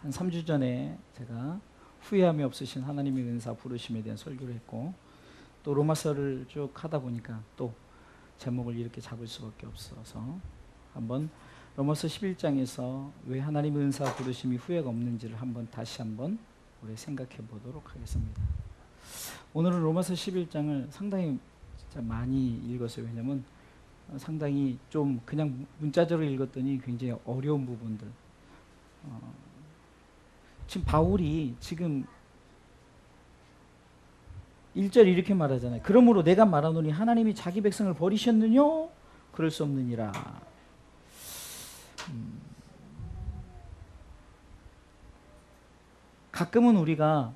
한 3주 전에 제가 후회함이 없으신 하나님의 은사 부르심에 대한 설교를 했고, 또 로마서를 쭉 하다 보니까 또 제목을 이렇게 잡을 수밖에 없어서 한번 로마서 11장에서 왜 하나님의 은사 부르심이 후회가 없는지를 다시 한번 우리 생각해 보도록 하겠습니다. 오늘은 로마서 11장을 상당히 진짜 많이 읽었어요. 왜냐면 상당히 좀 그냥 문자적으로 읽었더니 굉장히 어려운 부분들, 지금 바울이 지금 1절 이렇게 말하잖아요. 그러므로 내가 말하노니 하나님이 자기 백성을 버리셨느냐? 그럴 수 없느니라. 가끔은 우리가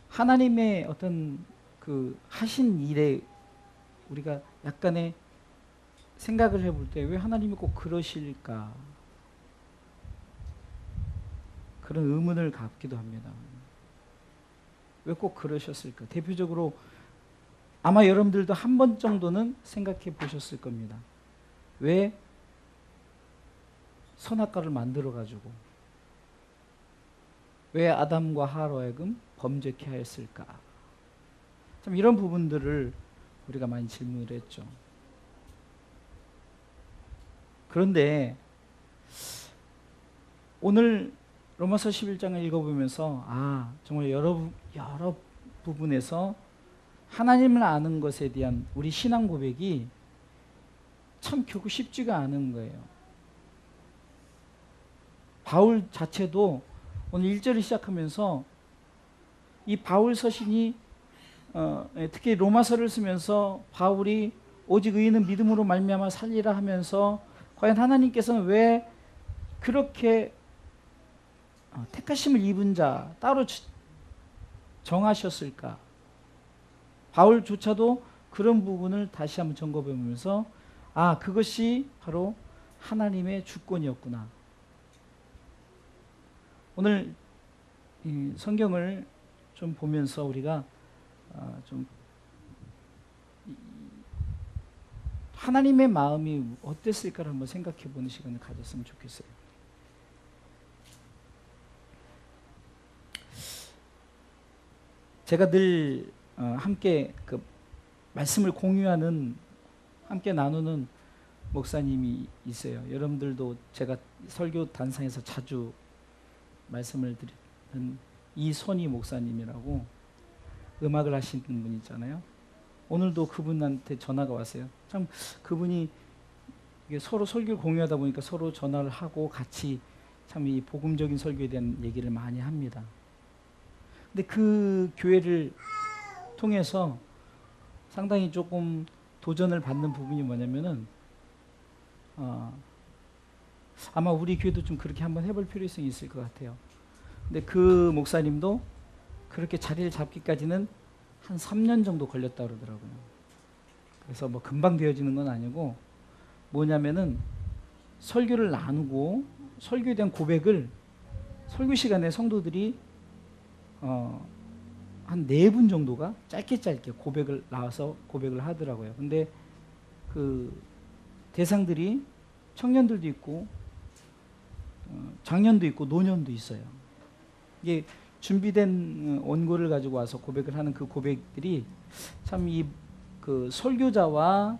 하나님의 어떤 그 하신 일에 우리가 약간의 생각을 해볼 때 왜 하나님이 꼭 그러실까? 그런 의문을 갖기도 합니다. 왜 꼭 그러셨을까? 대표적으로 아마 여러분들도 한 번 정도는 생각해 보셨을 겁니다. 왜 선악과를 만들어 가지고 왜 아담과 하와로 하여금 범죄케 하였을까? 참 이런 부분들을 우리가 많이 질문을 했죠. 그런데 오늘 로마서 11장을 읽어보면서 정말 여러 부분에서 하나님을 아는 것에 대한 우리 신앙 고백이 참 결국 쉽지가 않은 거예요. 바울 자체도 오늘 1절을 시작하면서 이 바울 서신이 특히 로마서를 쓰면서 바울이 오직 의인은 믿음으로 말미암아 살리라 하면서 과연 하나님께서는 왜 그렇게 택하심을 입은 자 따로 정하셨을까? 바울조차도 그런 부분을 다시 한번 점검해보면서 그것이 바로 하나님의 주권이었구나. 오늘 이 성경을 좀 보면서 우리가 좀 하나님의 마음이 어땠을까를 한번 생각해보는 시간을 가졌으면 좋겠어요. 제가 늘 함께 그 말씀을 공유하는, 함께 나누는 목사님이 있어요. 여러분들도 제가 설교 단상에서 자주 말씀을 드리는 이선희 목사님이라고 음악을 하시는 분 있잖아요. 오늘도 그분한테 전화가 왔어요. 참 그분이 서로 설교를 공유하다 보니까 서로 전화를 하고 같이 참 이 복음적인 설교에 대한 얘기를 많이 합니다. 근데 그 교회를 통해서 상당히 조금 도전을 받는 부분이 뭐냐면은 아마 우리 교회도 좀 그렇게 한번 해볼 필요성이 있을 것 같아요. 근데 그 목사님도 그렇게 자리를 잡기까지는 한 3년 정도 걸렸다 그러더라고요. 그래서 뭐 금방 되어지는 건 아니고 뭐냐면은 설교를 나누고 설교에 대한 고백을 설교 시간에 성도들이 한 4분 정도가 짧게 고백을 나와서 고백을 하더라고요. 근데 그 대상들이 청년들도 있고 장년도 있고 노년도 있어요. 이게 준비된 원고를 가지고 와서 고백을 하는 그 고백들이 참 이 그 설교자와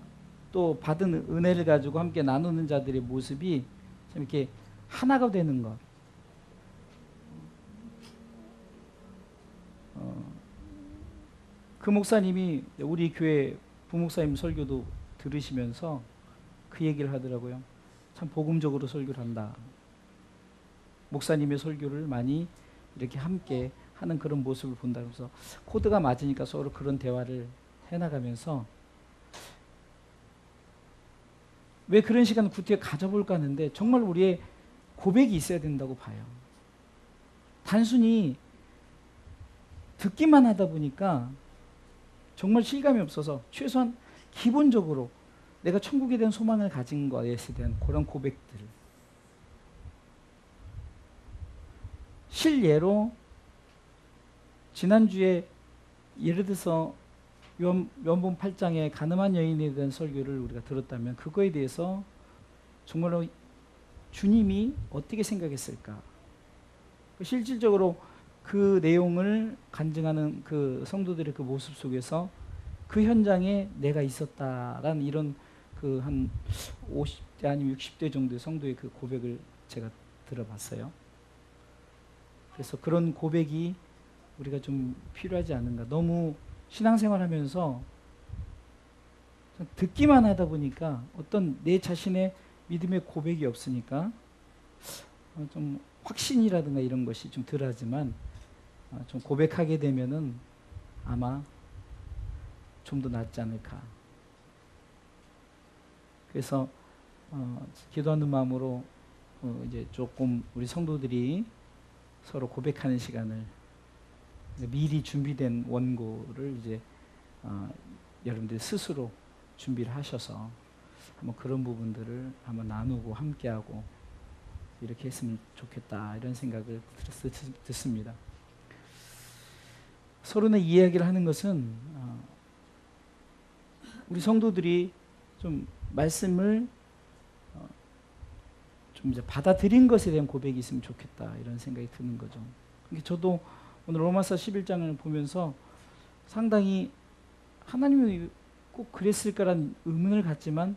또 받은 은혜를 가지고 함께 나누는 자들의 모습이 참 이렇게 하나가 되는 것. 그 목사님이 우리 교회 부목사님 설교도 들으시면서 그 얘기를 하더라고요. 참 복음적으로 설교를 한다. 목사님의 설교를 많이 이렇게 함께 하는 그런 모습을 본다. 그래서 코드가 맞으니까 서로 그런 대화를 해나가면서 왜 그런 시간을 구태에 가져볼까 하는데 정말 우리의 고백이 있어야 된다고 봐요. 단순히 듣기만 하다 보니까 정말 실감이 없어서 최소한 기본적으로 내가 천국에 대한 소망을 가진 것에 대한 그런 고백들, 실예로 지난주에 예를 들어서 요한복음 8장에 가늠한 여인에 대한 설교를 우리가 들었다면 그거에 대해서 정말로 주님이 어떻게 생각했을까? 실질적으로 그 내용을 간증하는 그 성도들의 그 모습 속에서 그 현장에 내가 있었다라는 이런 그 한 50대 아니면 60대 정도의 성도의 그 고백을 제가 들어봤어요. 그래서 그런 고백이 우리가 좀 필요하지 않은가. 너무 신앙생활 하면서 듣기만 하다 보니까 어떤 내 자신의 믿음의 고백이 없으니까 좀 확신이라든가 이런 것이 좀 덜하지만 좀 고백하게 되면은 아마 좀 더 낫지 않을까. 그래서 기도하는 마음으로 이제 조금 우리 성도들이 서로 고백하는 시간을 미리 준비된 원고를 이제 여러분들 스스로 준비를 하셔서 한번 그런 부분들을 한번 나누고 함께하고 이렇게 했으면 좋겠다 이런 생각을 듣습니다. 서로의 이야기를 하는 것은 우리 성도들이 좀 말씀을 좀 이제 받아들인 것에 대한 고백이 있으면 좋겠다 이런 생각이 드는 거죠. 저도 오늘 로마서 11장을 보면서 상당히 하나님이 꼭 그랬을까라는 의문을 갖지만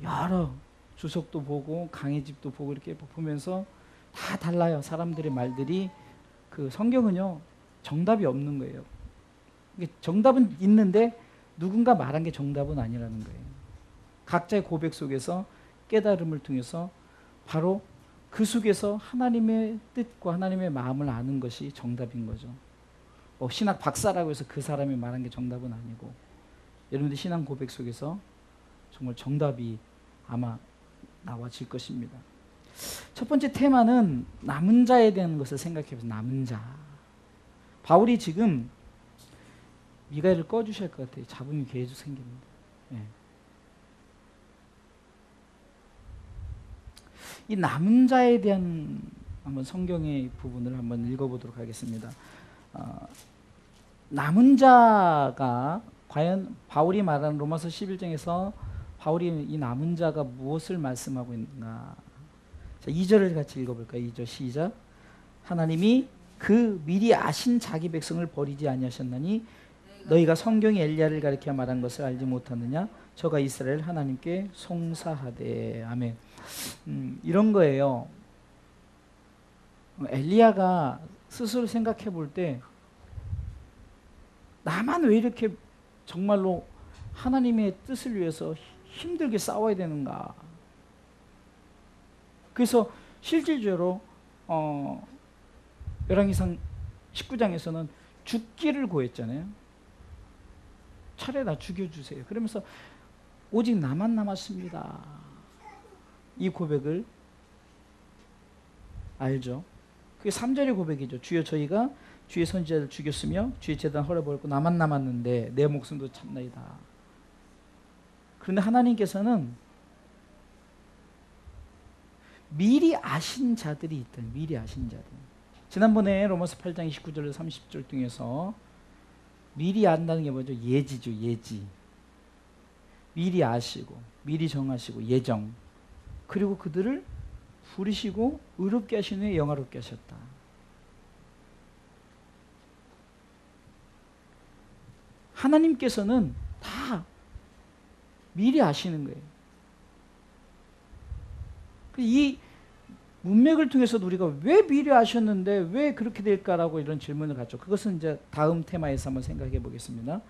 여러 주석도 보고 강해집도 보고 이렇게 보면서 다 달라요. 사람들의 말들이. 그 성경은요 정답이 없는 거예요. 정답은 있는데 누군가 말한 게 정답은 아니라는 거예요. 각자의 고백 속에서 깨달음을 통해서 바로 그 속에서 하나님의 뜻과 하나님의 마음을 아는 것이 정답인 거죠. 신학 박사라고 해서 그 사람이 말한 게 정답은 아니고 여러분들 신앙 고백 속에서 정말 정답이 아마 나와질 것입니다. 첫 번째 테마는 남은 자에 대한 것을 생각해보세요. 남은 자. 바울이 지금 미가엘을 꺼주셔야 할 것 같아요. 잡음이 계속 생깁니다. 네. 이 남은 자에 대한 한번 성경의 부분을 한번 읽어보도록 하겠습니다. 남은 자가 과연 바울이 말하는 로마서 11장에서 바울이 이 남은 자가 무엇을 말씀하고 있는가. 자, 2절을 같이 읽어볼까요? 2절 시작. 하나님이 그 미리 아신 자기 백성을 버리지 아니하셨나니 너희가 성경이 엘리야를 가리켜 말한 것을 알지 못하느냐. 저가 이스라엘 하나님께 송사하되. 아멘. 이런 거예요. 엘리야가 스스로 생각해 볼 때 나만 왜 이렇게 정말로 하나님의 뜻을 위해서 힘들게 싸워야 되는가. 그래서 실질적으로 열왕기상 19장에서는 죽기를 구했잖아요. 차라리 나 죽여주세요. 그러면서 오직 나만 남았습니다. 이 고백을 알죠. 그게 3절의 고백이죠. 주여 저희가 주의 선지자를 죽였으며 주의 제단 헐어버렸고 나만 남았는데 내 목숨도 참나이다. 그런데 하나님께서는 미리 아신 자들이 있다. 미리 아신 자들. 지난번에 로마서 8장 29절 30절 중에서 미리 안다는 게 뭐죠? 예지죠. 예지. 미리 아시고 미리 정하시고 예정. 그리고 그들을 부르시고 의롭게 하신 후에 영화롭게 하셨다. 하나님께서는 다 미리 아시는 거예요. 이 문맥을 통해서도 우리가 왜 미리 아셨는데 왜 그렇게 될까라고 이런 질문을 갖죠. 그것은 이제 다음 테마에서 한번 생각해 보겠습니다.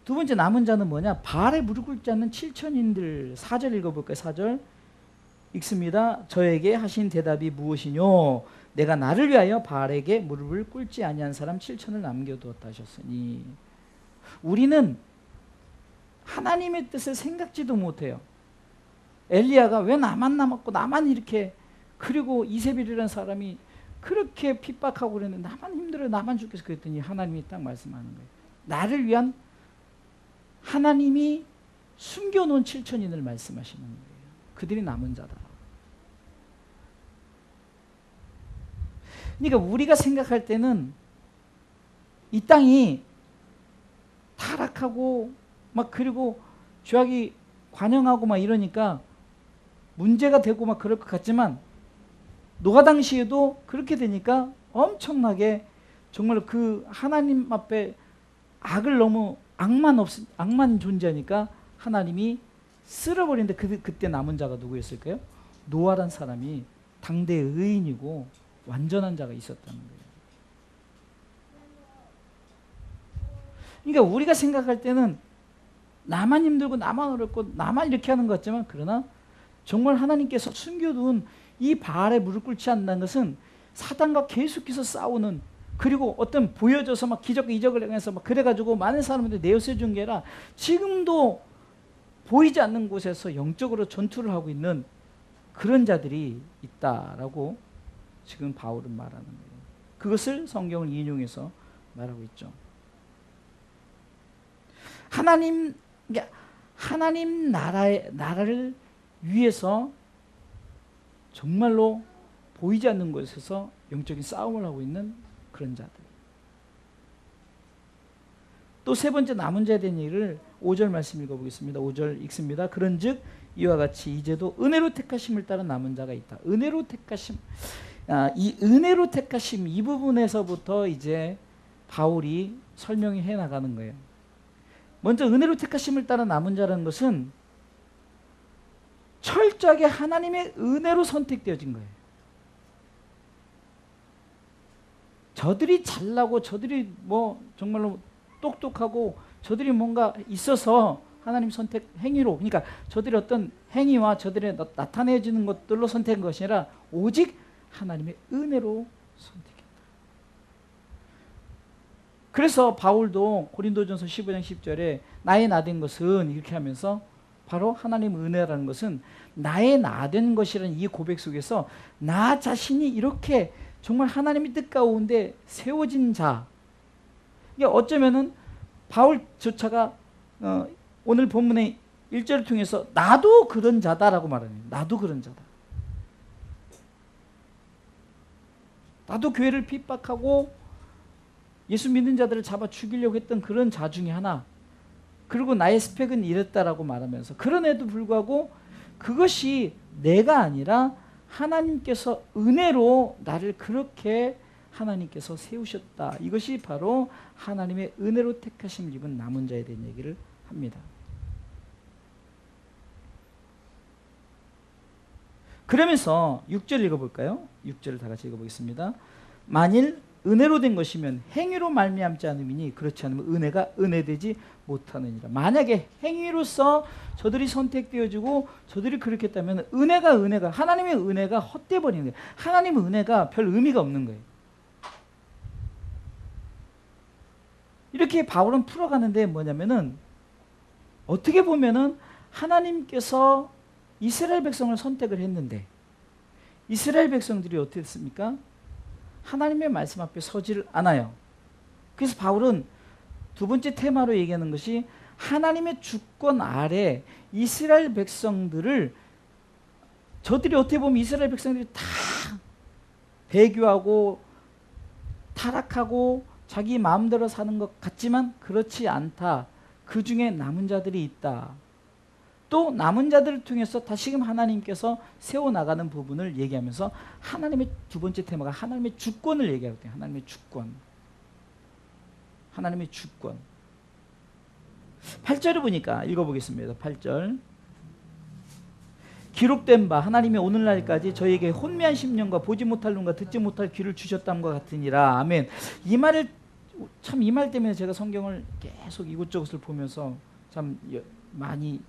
두 번째 남은 자는 뭐냐? 바알에 무릎 꿇지 않는 7천인들. 4절 읽어볼까요? 4절 읽습니다. 저에게 하신 대답이 무엇이뇨? 내가 나를 위하여 바알에게 무릎을 꿇지 아니한 사람 7천을 남겨두었다 하셨으니. 우리는 하나님의 뜻을 생각지도 못해요. 엘리야가 왜 나만 남았고 나만 이렇게, 그리고 이세벨이라는 사람이 그렇게 핍박하고 그랬는데 나만 힘들어요. 나만 죽겠어. 그랬더니 하나님이 딱 말씀하는 거예요. 나를 위한 하나님이 숨겨놓은 7천인을 말씀하시는 거예요. 그들이 남은 자다. 그러니까 우리가 생각할 때는 이 땅이 타락하고 막 그리고 죄악이 관영하고 막 이러니까 문제가 되고 막 그럴 것 같지만 노아 당시에도 그렇게 되니까 엄청나게 정말 그 하나님 앞에 악을 너무 악만 존재하니까 하나님이 쓸어버리는데 그때 남은 자가 누구였을까요? 노아란 사람이 당대 의인이고 완전한 자가 있었다는 거예요. 그러니까 우리가 생각할 때는 나만 힘들고 나만 어렵고 나만 이렇게 하는 것 같지만, 그러나 정말 하나님께서 숨겨둔 이 바알에 무릎 꿇지 않는다는 것은 사단과 계속해서 싸우는, 그리고 어떤 보여져서 막 기적과 이적을 행해서 막 그래가지고 많은 사람들이 내어세 준 게 아니라 지금도 보이지 않는 곳에서 영적으로 전투를 하고 있는 그런 자들이 있다라고 지금 바울은 말하는 거예요. 그것을 성경을 인용해서 말하고 있죠. 하나님 나라를 위해서 정말로 보이지 않는 곳에서 영적인 싸움을 하고 있는 그런 자들. 또 세 번째 남은 자에 대한 얘기를 5절 말씀 읽어보겠습니다. 5절 읽습니다. 그런즉 이와 같이 이제도 은혜로 택하심을 따른 남은 자가 있다. 은혜로 택하심, 이 은혜로 택하심, 이 부분에서부터 이제 바울이 설명해 나가는 거예요. 먼저 은혜로 택하심을 따른 남은 자라는 것은 철저하게 하나님의 은혜로 선택되어진 거예요. 저들이 잘나고 저들이 뭐 정말로 똑똑하고 저들이 뭔가 있어서 하나님 선택 행위로, 그러니까 저들의 어떤 행위와 저들의 나타내지는 것들로 선택한 것이 아니라 오직 하나님의 은혜로 선택했다. 그래서 바울도 고린도전서 15장 10절에 나의 나된 것은 이렇게 하면서 바로 하나님 은혜라는 것은 나의 나된 것이라는 이 고백 속에서 나 자신이 이렇게 정말 하나님의 뜻 가운데 세워진 자, 이게 어쩌면은 바울조차가 오늘 본문의 1절을 통해서 나도 그런 자다라고 말하네요. 나도 그런 자다. 나도 교회를 핍박하고 예수 믿는 자들을 잡아 죽이려고 했던 그런 자 중에 하나. 그리고 나의 스펙은 이랬다라고 말하면서, 그런에도 불구하고 그것이 내가 아니라 하나님께서 은혜로 나를 그렇게 하나님께서 세우셨다. 이것이 바로 하나님의 은혜로 택하심을 입은 남은 자에 대한 얘기를 합니다. 그러면서 6절 읽어볼까요? 6절을 다 같이 읽어보겠습니다. 만일 은혜로 된 것이면 행위로 말미암지 않음이니 그렇지 않으면 은혜가 은혜되지 못하느니라. 만약에 행위로서 저들이 선택되어지고 저들이 그렇게 했다면 은혜가 하나님의 은혜가 헛돼 버리는 거예요. 하나님의 은혜가 별 의미가 없는 거예요. 이렇게 바울은 풀어가는데 뭐냐면은, 어떻게 보면은 하나님께서 이스라엘 백성을 선택을 했는데 이스라엘 백성들이 어떻게 했습니까? 하나님의 말씀 앞에 서지를 않아요. 그래서 바울은 두 번째 테마로 얘기하는 것이 하나님의 주권 아래 이스라엘 백성들을, 저들이 어떻게 보면 이스라엘 백성들이 다 배교하고 타락하고 자기 마음대로 사는 것 같지만 그렇지 않다. 그 중에 남은 자들이 있다. 또 남은 자들을 통해서 다시금 하나님께서 세워나가는 부분을 얘기하면서 하나님의 두 번째 테마가 하나님의 주권을 얘기하거든요. 하나님의 주권. 하나님의 주권. 8절을 보니까 읽어보겠습니다. 8절. 기록된 바 하나님이 오늘날까지 저에게 혼미한 심령과 보지 못할 눈과 듣지 못할 귀를 주셨다는 것 같으니라. 아멘. 이 말을 참, 이 말 때문에 제가 성경을 계속 이곳저곳을 보면서 참 많이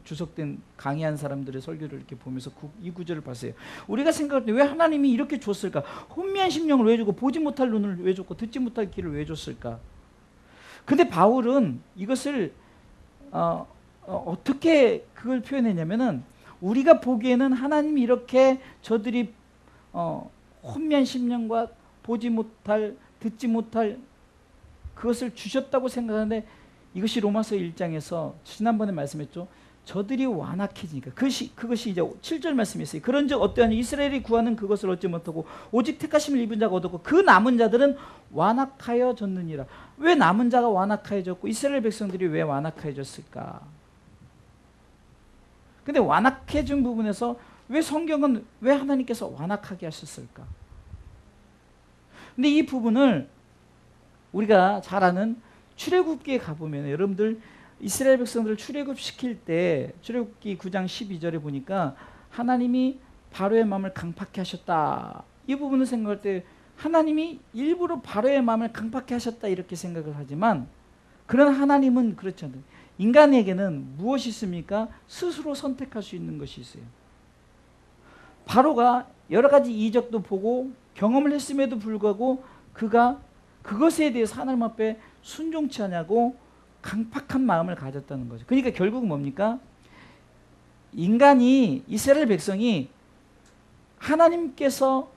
주석된 강의한 사람들의 설교를 이렇게 보면서 이 구절을 봤어요. 우리가 생각할 때 왜 하나님이 이렇게 줬을까? 혼미한 심령을 왜 주고 보지 못할 눈을 왜 줬고 듣지 못할 귀를 왜 줬을까? 근데 바울은 이것을 어떻게 그걸 표현했냐면은, 우리가 보기에는 하나님이 이렇게 저들이 혼미한 심령과 보지 못할 듣지 못할 그것을 주셨다고 생각하는데, 이것이 로마서 1장에서 지난번에 말씀했죠. 저들이 완악해지니까, 그것이 이제 7절 말씀이었어요. 그런즉 어떠하니 이스라엘이 구하는 그것을 얻지 못하고 오직 택하심을 입은 자가 얻었고 그 남은 자들은 완악하여졌느니라. 왜 남은 자가 완악하여졌고 이스라엘 백성들이 왜 완악하여졌을까? 근데 완악해진 부분에서 왜 성경은 왜 하나님께서 완악하게 하셨을까? 근데 이 부분을 우리가 잘 아는 출애굽기에 가보면 여러분들 이스라엘 백성들을 출애굽시킬 때 출애굽기 9장 12절에 보니까 하나님이 바로의 마음을 강팍해 하셨다. 이 부분을 생각할 때 하나님이 일부러 바로의 마음을 강팍해 하셨다 이렇게 생각을 하지만 그런 하나님은 그렇지 않아요. 인간에게는 무엇이 있습니까? 스스로 선택할 수 있는 것이 있어요. 바로가 여러 가지 이적도 보고 경험을 했음에도 불구하고 그가 그것에 대해서 하나님 앞에 순종치 않냐고 강팍한 마음을 가졌다는 거죠. 그러니까 결국은 뭡니까? 인간이 이스라엘 백성이 하나님께서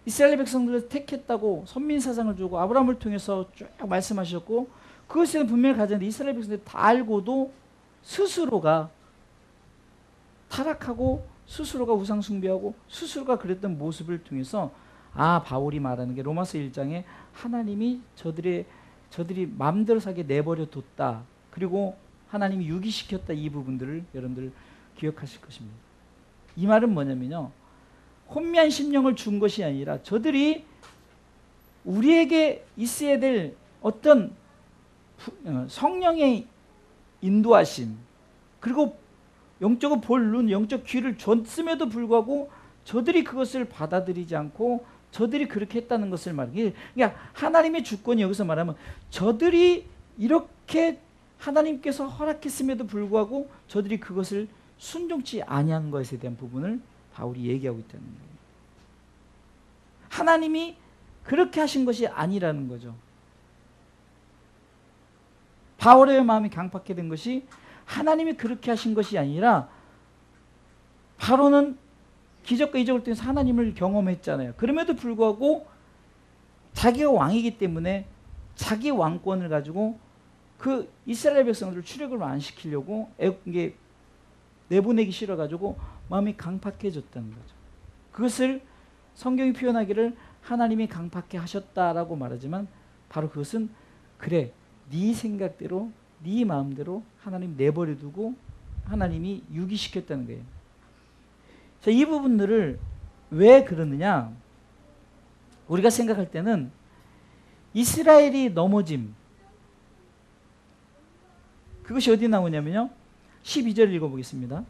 이스라엘 백성들을 택했다고 선민사상을 주고 아브라함을 통해서 쭉 말씀하셨고 그것에 대한 분명히 가졌는데 이스라엘 백성들이 다 알고도 스스로가 타락하고 스스로가 우상 숭배하고 스스로가 그랬던 모습을 통해서 아 바울이 말하는 게 로마서 1장에 하나님이 저들이 마음대로 사게 내버려 뒀다. 그리고 하나님이 유기시켰다. 이 부분들을 여러분들 기억하실 것입니다. 이 말은 뭐냐면요. 혼미한 심령을 준 것이 아니라 저들이 우리에게 있어야 될 어떤 성령의 인도하심 그리고 영적으로 볼 눈, 영적 귀를 줬음에도 불구하고 저들이 그것을 받아들이지 않고 저들이 그렇게 했다는 것을 말해요. 그러니까 하나님의 주권이 여기서 말하면 저들이 이렇게 하나님께서 허락했음에도 불구하고 저들이 그것을 순종치 아니한 것에 대한 부분을 바울이 얘기하고 있다는 거예요. 하나님이 그렇게 하신 것이 아니라는 거죠. 바울의 마음이 강팍해 된 것이 하나님이 그렇게 하신 것이 아니라 바로는 기적과 이적을 통해서 하나님을 경험했잖아요. 그럼에도 불구하고 자기가 왕이기 때문에 자기 왕권을 가지고 그 이스라엘 백성들을 출애굽을 안 시키려고 이게 내보내기 싫어가지고 마음이 강팍해졌다는 거죠. 그것을 성경이 표현하기를 하나님이 강팍해 하셨다라고 말하지만 바로 그것은 그래 네 생각대로 네 마음대로 하나님 내버려두고 하나님이 유기시켰다는 거예요. 자, 이 부분들을 왜 그러느냐? 우리가 생각할 때는 이스라엘이 넘어짐 그것이 어디 나오냐면요. 12절 읽어보겠습니다.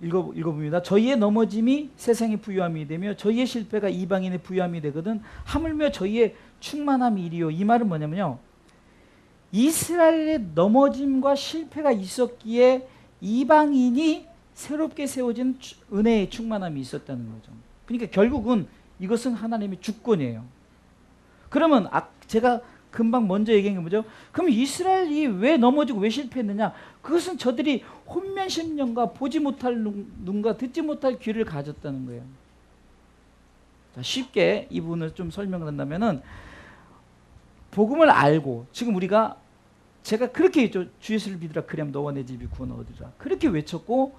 읽어봅니다. 저희의 넘어짐이 세상의 부유함이 되며 저희의 실패가 이방인의 부유함이 되거든 하물며 저희의 충만함이 이리요. 이 말은 뭐냐면요. 이스라엘의 넘어짐과 실패가 있었기에 이방인이 새롭게 세워진 은혜의 충만함이 있었다는 거죠. 그러니까 결국은 이것은 하나님의 주권이에요. 그러면 제가 금방 먼저 얘기한 게 뭐죠? 그럼 이스라엘이 왜 넘어지고 왜 실패했느냐? 그것은 저들이 혼면 심령과 보지 못할 눈과 듣지 못할 귀를 가졌다는 거예요. 자, 쉽게 이 부분을 좀 설명을 한다면은 복음을 알고 지금 제가 그렇게 했죠. 주 예수를 믿으라 그리하면 너와 내 집이 구원 얻으리라. 그렇게 외쳤고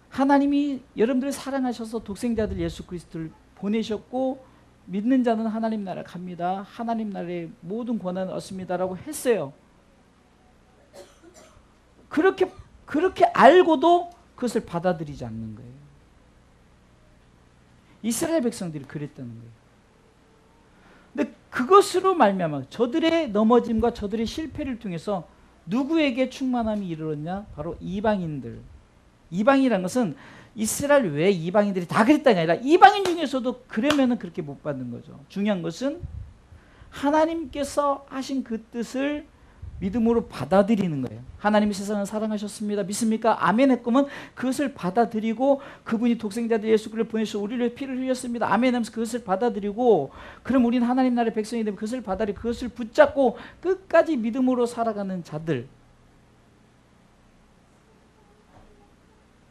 하나님이 여러분들을 사랑하셔서 독생자들 예수 그리스도를 보내셨고 믿는 자는 하나님 나라 갑니다. 하나님 나라의 모든 권한을 얻습니다라고 했어요. 그렇게 알고도 그것을 받아들이지 않는 거예요. 이스라엘 백성들이 그랬다는 거예요. 근데 그것으로 말미암아 저들의 넘어짐과 저들의 실패를 통해서 누구에게 충만함이 이르렀냐? 바로 이방인들. 이방이라는 것은 이스라엘 외 이방인들이 다 그랬다가 아니라 이방인 중에서도 그러면은 그렇게 못 받는 거죠. 중요한 것은 하나님께서 하신 그 뜻을 믿음으로 받아들이는 거예요. 하나님이 세상을 사랑하셨습니다. 믿습니까? 아멘 했으면 그것을 받아들이고 그분이 독생자들 예수 그리스도를 보내셔서 우리를 위해 피를 흘렸습니다. 아멘 하면서 그것을 받아들이고 그럼 우리는 하나님 나라의 백성이 되면 그것을 받아들이고 그것을 붙잡고 끝까지 믿음으로 살아가는 자들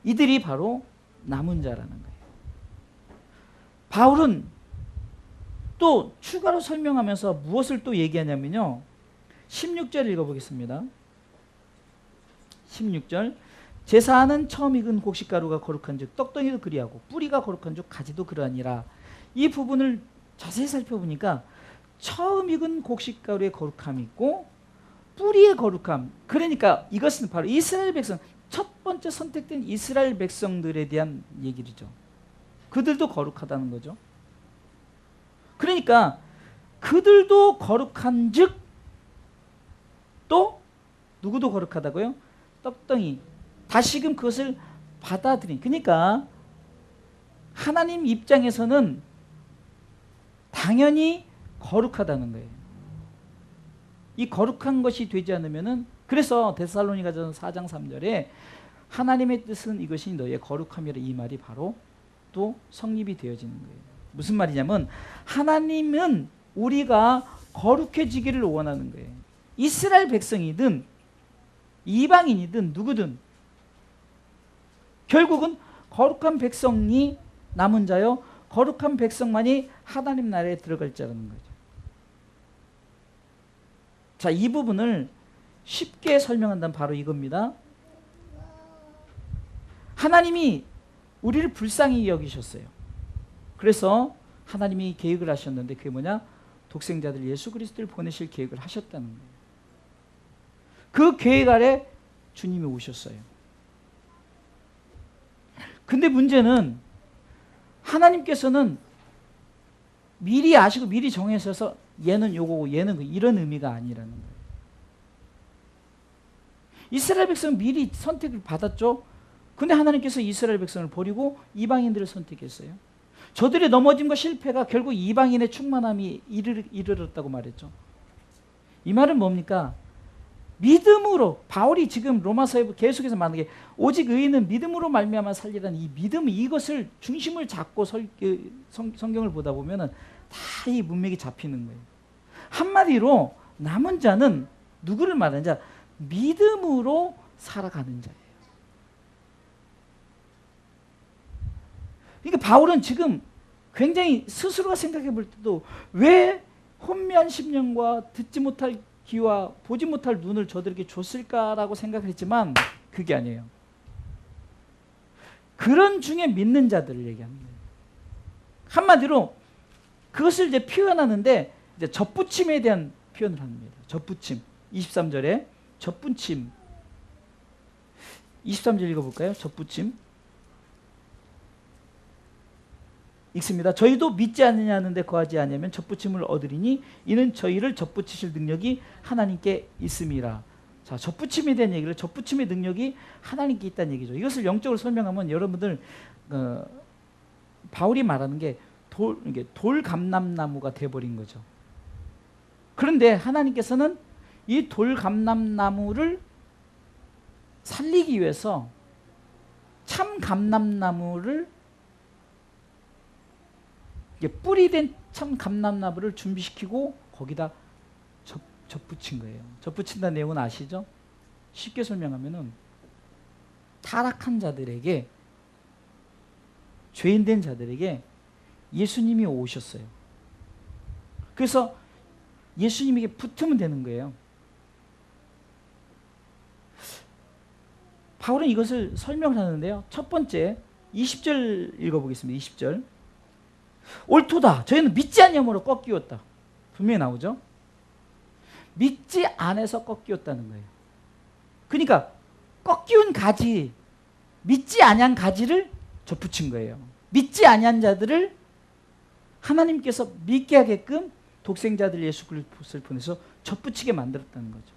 이들이 바로 남은 자라는 거예요. 바울은 또 추가로 설명하면서 무엇을 또 얘기하냐면요. 16절 읽어보겠습니다. 16절 제사하는 처음 익은 곡식가루가 거룩한 즉 떡덩이도 그리하고 뿌리가 거룩한 즉 가지도 그러하니라. 이 부분을 자세히 살펴보니까 처음 익은 곡식가루의 거룩함이 있고 뿌리의 거룩함. 그러니까 이것은 바로 이스라엘 백성, 첫 번째 선택된 이스라엘 백성들에 대한 얘기죠. 그들도 거룩하다는 거죠. 그러니까 그들도 거룩한 즉 또 누구도 거룩하다고요? 떡덩이. 다시금 그것을 받아들인. 그러니까 하나님 입장에서는 당연히 거룩하다는 거예요. 이 거룩한 것이 되지 않으면은, 그래서 데살로니가전 4장 3절에 하나님의 뜻은 이것이 너의 거룩함이라, 이 말이 바로 또 성립이 되어지는 거예요. 무슨 말이냐면 하나님은 우리가 거룩해지기를 원하는 거예요. 이스라엘 백성이든 이방인이든 누구든 결국은 거룩한 백성이 남은 자요, 거룩한 백성만이 하나님 나라에 들어갈 자라는 거죠. 자, 이 부분을 쉽게 설명한다면 바로 이겁니다. 하나님이 우리를 불쌍히 여기셨어요. 그래서 하나님이 계획을 하셨는데 그게 뭐냐? 독생자들 예수 그리스도를 보내실 계획을 하셨다는 거예요. 그 계획 아래 주님이 오셨어요. 근데 문제는 하나님께서는 미리 아시고 미리 정하셔서 얘는 요거고 얘는 이런 의미가 아니라는 거예요. 이스라엘 백성은 미리 선택을 받았죠. 근데 하나님께서 이스라엘 백성을 버리고 이방인들을 선택했어요. 저들의 넘어짐과 실패가 결국 이방인의 충만함이 이르렀다고 말했죠. 이 말은 뭡니까? 믿음으로, 바울이 지금 로마서에 계속해서 말하는 게 오직 의인은 믿음으로 말미암아 살리라는 이 믿음, 이것을 중심을 잡고 성경을 보다 보면은 다 이 문맥이 잡히는 거예요. 한마디로 남은 자는 누구를 말하는 자? 믿음으로 살아가는 자예요. 그러니까 바울은 지금 굉장히 스스로가 생각해 볼 때도 왜 혼미한 심령과 듣지 못할 귀와 보지 못할 눈을 저들에게 줬을까라고 생각을 했지만 그게 아니에요. 그런 중에 믿는 자들을 얘기하는 거예요. 한마디로 그것을 이제 표현하는데 이제 접붙임에 대한 표현을 합니다. 접붙임. 23절에 접붙임. 23절 읽어볼까요? 접붙임. 읽습니다. 저희도 믿지 않느냐는데 거하지 않으면 접붙임을 얻으리니 이는 저희를 접붙이실 능력이 하나님께 있음이라. 자, 접붙임에 대한 얘기를, 접붙임의 능력이 하나님께 있다는 얘기죠. 이것을 영적으로 설명하면 여러분들 바울이 말하는 게 돌감람나무가 돼버린 거죠. 그런데 하나님께서는 이 돌감람나무를 살리기 위해서 참 감람나무를, 뿌리된 참 감람나무를 준비시키고 거기다 접붙인 거예요. 접붙인다는 내용은 아시죠? 쉽게 설명하면은 타락한 자들에게, 죄인된 자들에게 예수님이 오셨어요. 그래서 예수님에게 붙으면 되는 거예요. 바울은 이것을 설명을 하는데요. 첫 번째 20절 읽어보겠습니다. 20절. 옳도다. 저희는 믿지 않으므로 꺾이었다. 분명히 나오죠. 믿지 않아서 꺾이었다는 거예요. 그러니까 꺾이운 가지, 믿지 아니한 가지를 접붙인 거예요. 믿지 아니한 자들을 하나님께서 믿게 하게끔 독생자들 예수 그리스도를 보내서 접붙이게 만들었다는 거죠.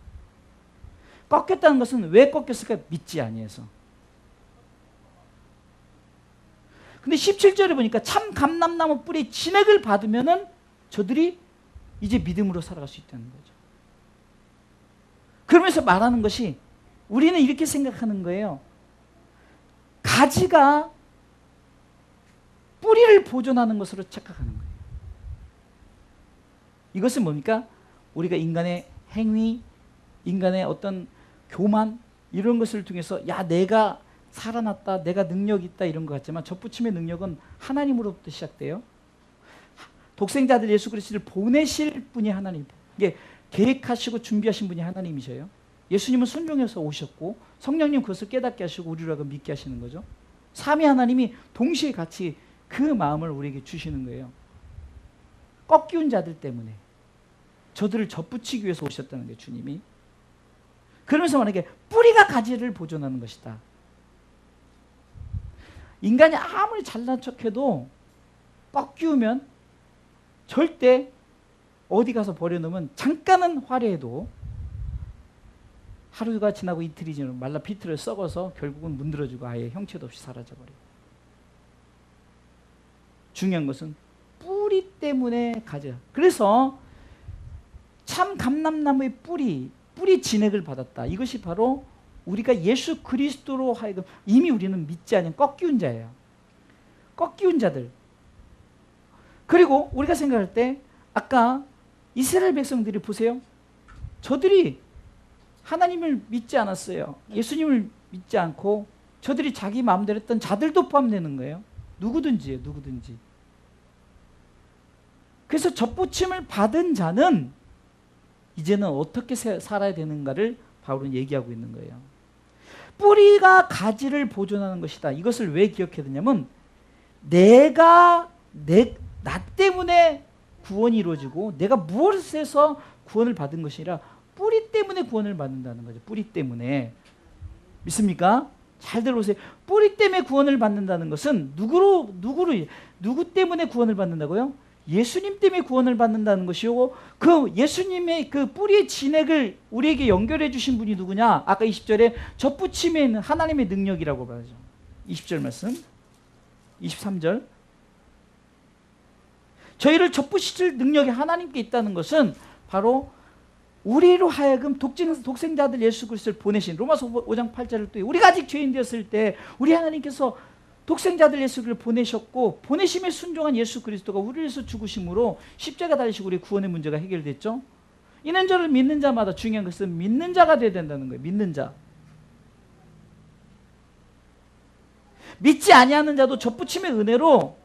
꺾였다는 것은 왜 꺾였을까? 믿지 아니해서. 근데 17절에 보니까 참 감람나무 뿌리 진액을 받으면은 저들이 이제 믿음으로 살아갈 수 있다는 거죠. 그러면서 말하는 것이, 우리는 이렇게 생각하는 거예요. 가지가 뿌리를 보존하는 것으로 착각하는 거예요. 이것은 뭡니까? 우리가 인간의 행위, 인간의 어떤 교만, 이런 것을 통해서 야, 내가 살아났다, 내가 능력이 있다, 이런 것 같지만 접붙임의 능력은 하나님으로부터 시작돼요. 독생자들 예수 그리스도를 보내실 분이 하나님. 이게 계획하시고 준비하신 분이 하나님이셔요. 예수님은 순종해서 오셨고 성령님 그것을 깨닫게 하시고 우리라고 믿게 하시는 거죠. 삼위 하나님이 동시에 같이 그 마음을 우리에게 주시는 거예요. 꺾이운 자들 때문에 저들을 접붙이기 위해서 오셨다는 거예요, 주님이. 그러면서 만약에 뿌리가 가지를 보존하는 것이다. 인간이 아무리 잘난 척해도 꺾이우면 절대 어디 가서 버려놓으면 잠깐은 화려해도 하루가 지나고 이틀이 지나고 말라 비틀어 썩어서 결국은 문드러지고 아예 형체도 없이 사라져버려요. 중요한 것은 뿌리 때문에 가지가. 그래서 참 감람나무의 뿌리 진액을 받았다. 이것이 바로 우리가 예수 그리스도로 하여금 이미 우리는 믿지 않은 꺾이운 자예요. 꺾이운 자들. 그리고 우리가 생각할 때 아까 이스라엘 백성들이 보세요. 저들이 하나님을 믿지 않았어요. 예수님을 믿지 않고 저들이 자기 마음대로 했던 자들도 포함되는 거예요. 누구든지요. 누구든지. 그래서 접붙임을 받은 자는 이제는 어떻게 살아야 되는가를 바울은 얘기하고 있는 거예요. 뿌리가 가지를 보존하는 것이다. 이것을 왜 기억해야 되냐면 나 때문에 구원이 이루어지고 내가 무엇에서 구원을 받은 것이 아니라 뿌리 때문에 구원을 받는다는 거죠. 뿌리 때문에. 믿습니까? 잘 들어보세요. 뿌리 때문에 구원을 받는다는 것은 누구 때문에 구원을 받는다고요? 예수님 때문에 구원을 받는다는 것이고 그 예수님의 그 뿌리의 진액을 우리에게 연결해 주신 분이 누구냐? 아까 20절에 접붙임에 있는 하나님의 능력이라고 말하죠. 20절 말씀 23절 저희를 접붙이실 능력이 하나님께 있다는 것은 바로 우리로 하여금 독생자들 예수 그리스도를 보내신 로마서 5장 8절을 또 우리가 아직 죄인 되었을 때 우리 하나님께서 독생자들 예수를 보내셨고 보내심에 순종한 예수 그리스도가 우리를 위해서 죽으심으로 십자가 달리시고 우리의 구원의 문제가 해결됐죠. 이는 저를 믿는 자마다 중요한 것은 믿는 자가 되어야 된다는 거예요. 믿는 자. 믿지 아니하는 자도 접붙임의 은혜로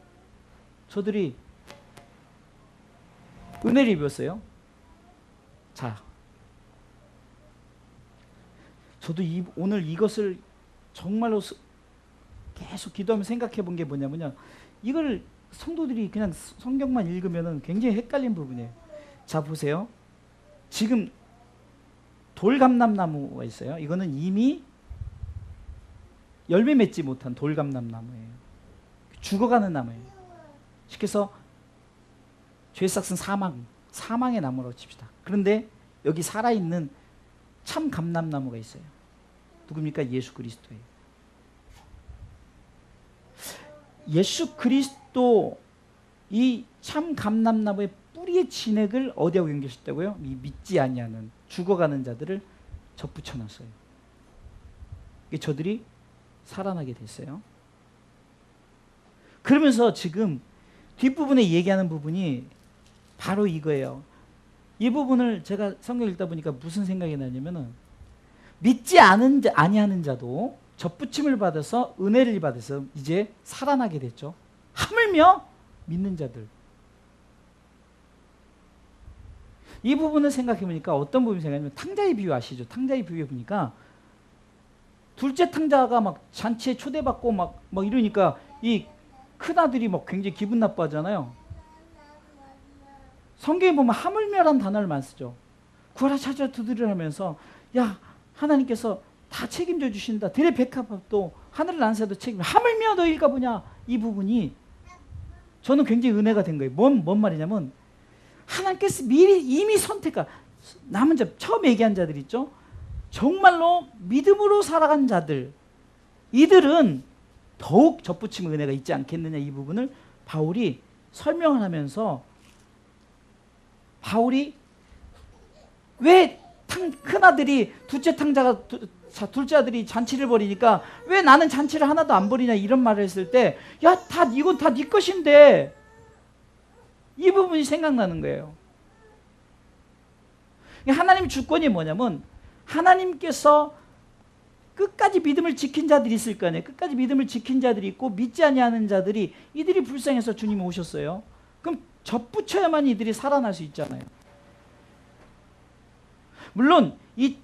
저들이 은혜를 입었어요. 자, 저도 오늘 이것을 정말로 계속 기도하면서 생각해 본 게 뭐냐면요. 이걸 성도들이 그냥 성경만 읽으면 굉장히 헷갈린 부분이에요. 자, 보세요. 지금 돌감람나무가 있어요. 이거는 이미 열매 맺지 못한 돌감람나무예요. 죽어가는 나무예요. 쉽게 해서 죄싹은 사망의 나무라고 칩시다. 그런데 여기 살아있는 참 감람나무가 있어요. 누굽니까? 예수 그리스도예요. 예수 그리스도 이 참 감람나무의 뿌리의 진액을 어디하고 연결시켰다고요? 이 믿지 아니하는 죽어가는 자들을 접붙여 놨어요. 저들이 살아나게 됐어요. 그러면서 지금 뒷부분에 얘기하는 부분이 바로 이거예요. 이 부분을 제가 성경 읽다 보니까 무슨 생각이 나냐면은 믿지 아니하는 자도 접붙임을 받아서 은혜를 받아서 이제 살아나게 됐죠. 하물며 믿는 자들. 이 부분을 생각해 보니까 어떤 부분이 생각하냐면 탕자의 비유 아시죠? 탕자의 비유에 보니까 둘째 탕자가 막 잔치에 초대받고 막 이러니까 이 큰아들이 막 굉장히 기분 나빠하잖아요. 성경에 보면 하물며란 단어를 많이 쓰죠. 구하라 찾아 두드리라 하면서 야 하나님께서 다 책임져 주신다. 들의 백합도 하늘을 난 새도 책임. 하물며 너희가 뭐냐. 이 부분이 저는 굉장히 은혜가 된 거예요. 뭔 말이냐면 하나님께서 미리 이미 선택한 남은 자 처음 얘기한 자들 있죠. 정말로 믿음으로 살아간 자들 이들은 더욱 접붙임 은혜가 있지 않겠느냐. 이 부분을 바울이 설명을 하면서 바울이 왜 큰아들이 둘째 아들이 잔치를 벌이니까 왜 나는 잔치를 하나도 안 벌이냐 이런 말을 했을 때 야, 이건 다 네 것인데 이 부분이 생각나는 거예요. 하나님 주권이 뭐냐면 하나님께서 끝까지 믿음을 지킨 자들이 있을 거 아니에요. 끝까지 믿음을 지킨 자들이 있고 믿지 아니하는 자들이 이들이 불쌍해서 주님 오셨어요. 그럼 접붙여야만 이들이 살아날 수 있잖아요. 물론 이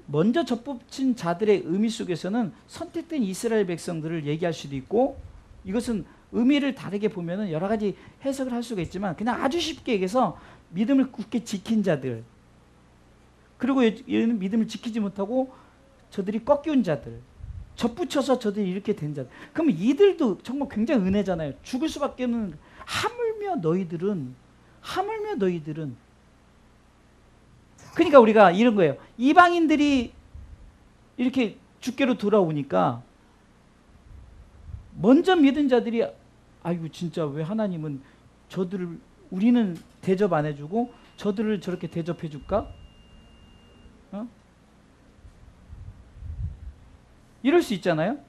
먼저 접붙인 자들의 의미 속에서는 선택된 이스라엘 백성들을 얘기할 수도 있고 이것은 의미를 다르게 보면 여러 가지 해석을 할 수가 있지만 그냥 아주 쉽게 얘기해서 믿음을 굳게 지킨 자들 그리고 얘는 믿음을 지키지 못하고 저들이 꺾여온 자들, 접붙여서 저들이 이렇게 된 자들. 그러면 이들도 정말 굉장히 은혜잖아요. 죽을 수밖에 없는. 하물며 너희들은 그러니까 우리가 이런 거예요. 이방인들이 이렇게 주께로 돌아오니까 먼저 믿은 자들이 아이고 진짜 왜 하나님은 저들을 우리는 대접 안 해주고 저들을 저렇게 대접해 줄까? 이럴 수 있잖아요.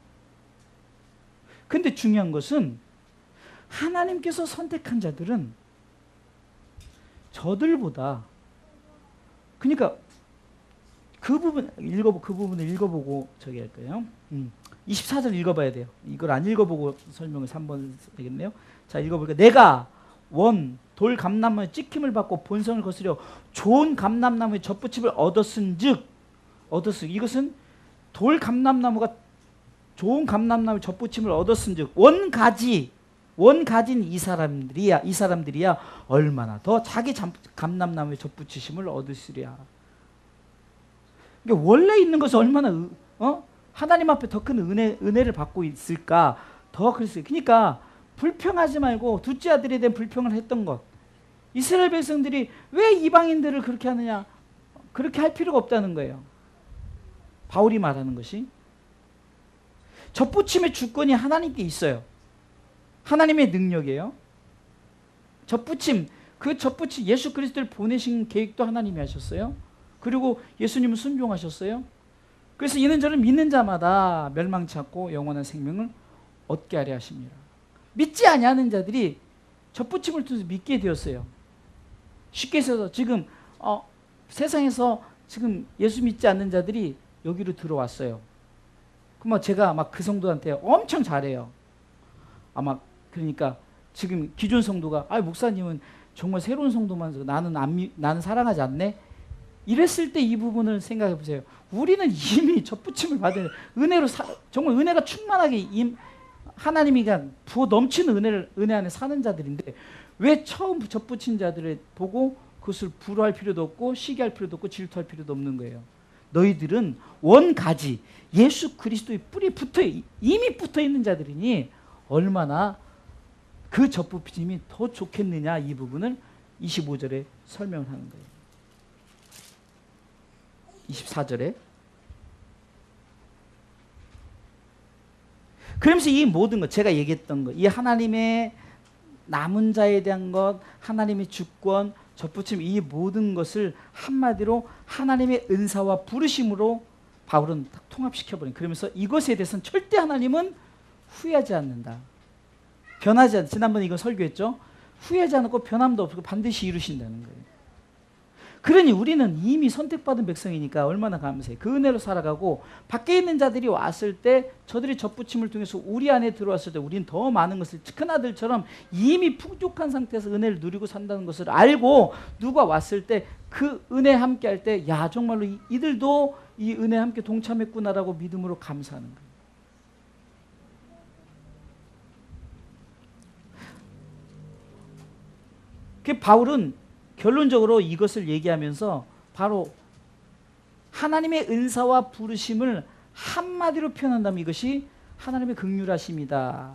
근데 중요한 것은 하나님께서 선택한 자들은 저들보다, 그러니까 그 부분을 읽어보고 저기 할 거예요. 24절 읽어봐야 돼요. 이걸 안 읽어보고 설명을 3번 되겠네요. 자, 읽어볼게요. 내가 돌 감람나무의 찍힘을 받고 본성을 거스려 좋은 감람나무의 젖붙임을 얻었은즉, 이것은 돌 감람나무가 좋은 감람나무의 젖붙임을 얻었은즉 원가진 이 사람들이야 얼마나 더 자기 감람나무의 젖붙이심을 얻으시랴. 그러니까 원래 있는 것은 얼마나 하나님 앞에 더 큰 은혜를 받고 있을까. 더 그랬어요. 그러니까 불평하지 말고 둘째 아들에 대한 불평을 했던 것. 이스라엘 백성들이 왜 이방인들을 그렇게 하느냐. 그렇게 할 필요가 없다는 거예요. 바울이 말하는 것이 젖붙임의 주권이 하나님께 있어요. 하나님의 능력이에요. 젖붙임, 그 젖붙임 예수 그리스도를 보내신 계획도 하나님이 하셨어요. 그리고 예수님은 순종하셨어요. 그래서 이는 저를 믿는 자마다 멸망치 않고 영원한 생명을 얻게 하려 하십니다. 믿지 아니하는 자들이 젖붙임을 통해서 믿게 되었어요. 쉽게 해서 지금 세상에서 지금 예수 믿지 않는 자들이 여기로 들어왔어요. 그럼 제가 막 그 성도한테 엄청 잘해요. 아마 그러니까 지금 기존 성도가 목사님은 정말 새로운 성도만 나는 사랑하지 않네. 이랬을 때 이 부분을 생각해 보세요. 우리는 이미 젖붙임을 받은 은혜로 정말 은혜가 충만하게 하나님이 그냥 부어 넘치는 은혜 안에 사는 자들인데 왜 처음 젖붙인 자들을 보고 그것을 부러워할 필요도 없고 시기할 필요도 없고 질투할 필요도 없는 거예요. 너희들은 원가지 예수 그리스도의 뿌리 이미 붙어 있는 자들이니 얼마나 그 젖붙임이 더 좋겠느냐. 이 부분을 25절에 설명을 하는 거예요. 24절에 그러면서 이 모든 것 제가 얘기했던 것, 이 하나님의 남은 자에 대한 것, 하나님의 주권, 젖붙임, 이 모든 것을 한마디로 하나님의 은사와 부르심으로 바울은 딱 통합시켜버린. 그러면서 이것에 대해서는 절대 하나님은 후회하지 않는다. 변하지 않는다. 지난번에 이거 설교했죠. 후회하지 않고 변함도 없고 반드시 이루신다는 거예요. 그러니 우리는 이미 선택받은 백성이니까 얼마나 감사해. 그 은혜로 살아가고 밖에 있는 자들이 왔을 때 저들이 젖붙임을 통해서 우리 안에 들어왔을 때 우리는 더 많은 것을 큰 아들처럼 이미 풍족한 상태에서 은혜를 누리고 산다는 것을 알고 누가 왔을 때 그 은혜 함께 할 때 야 정말로 이들도 이 은혜 함께 동참했구나라고 믿음으로 감사하는 거예요. 그 바울은 결론적으로 이것을 얘기하면서 바로 하나님의 은사와 부르심을 한마디로 표현한다면 이것이 하나님의 긍휼하심이다.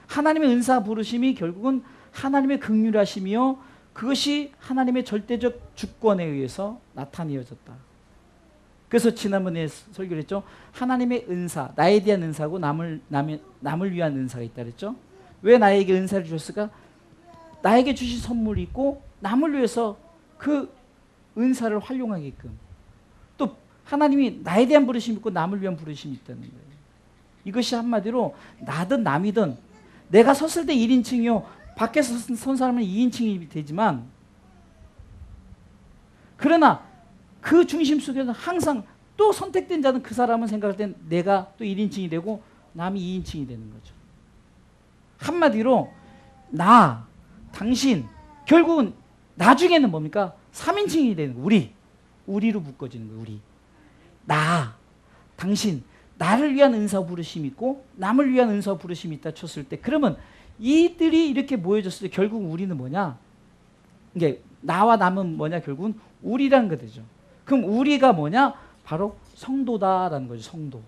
하나님의 은사 부르심이 결국은 하나님의 긍휼하심이요 그것이 하나님의 절대적 주권에 의해서 나타내어졌다. 그래서 지난번에 설교를 했죠. 하나님의 은사, 나에 대한 은사고 남을 위한 은사가 있다 그랬죠. 왜 나에게 은사를 주셨을까? 나에게 주신 선물이 있고 남을 위해서 그 은사를 활용하게끔. 또 하나님이 나에 대한 부르심이 있고 남을 위한 부르심이 있다는 거예요. 이것이 한마디로 나든 남이든 내가 섰을 때 1인칭이요 밖에서 선 사람은 2인칭이 되지만 그러나 그 중심 속에서 항상 또 선택된 자는 그 사람은 생각할 땐 내가 또 1인칭이 되고 남이 2인칭이 되는 거죠. 한마디로 나, 당신, 결국은 나중에는 뭡니까? 3인칭이 되는 거예요. 우리로 묶어지는 거예요. 우리. 나, 당신, 나를 위한 은사 부르심이 있고 남을 위한 은사 부르심이 있다 쳤을 때 그러면 이들이 이렇게 모여졌을 때 결국 우리는 뭐냐? 이게 나와 남은 뭐냐, 결국은 우리란 거죠. 그럼 우리가 뭐냐? 바로 성도다라는 거죠. 성도.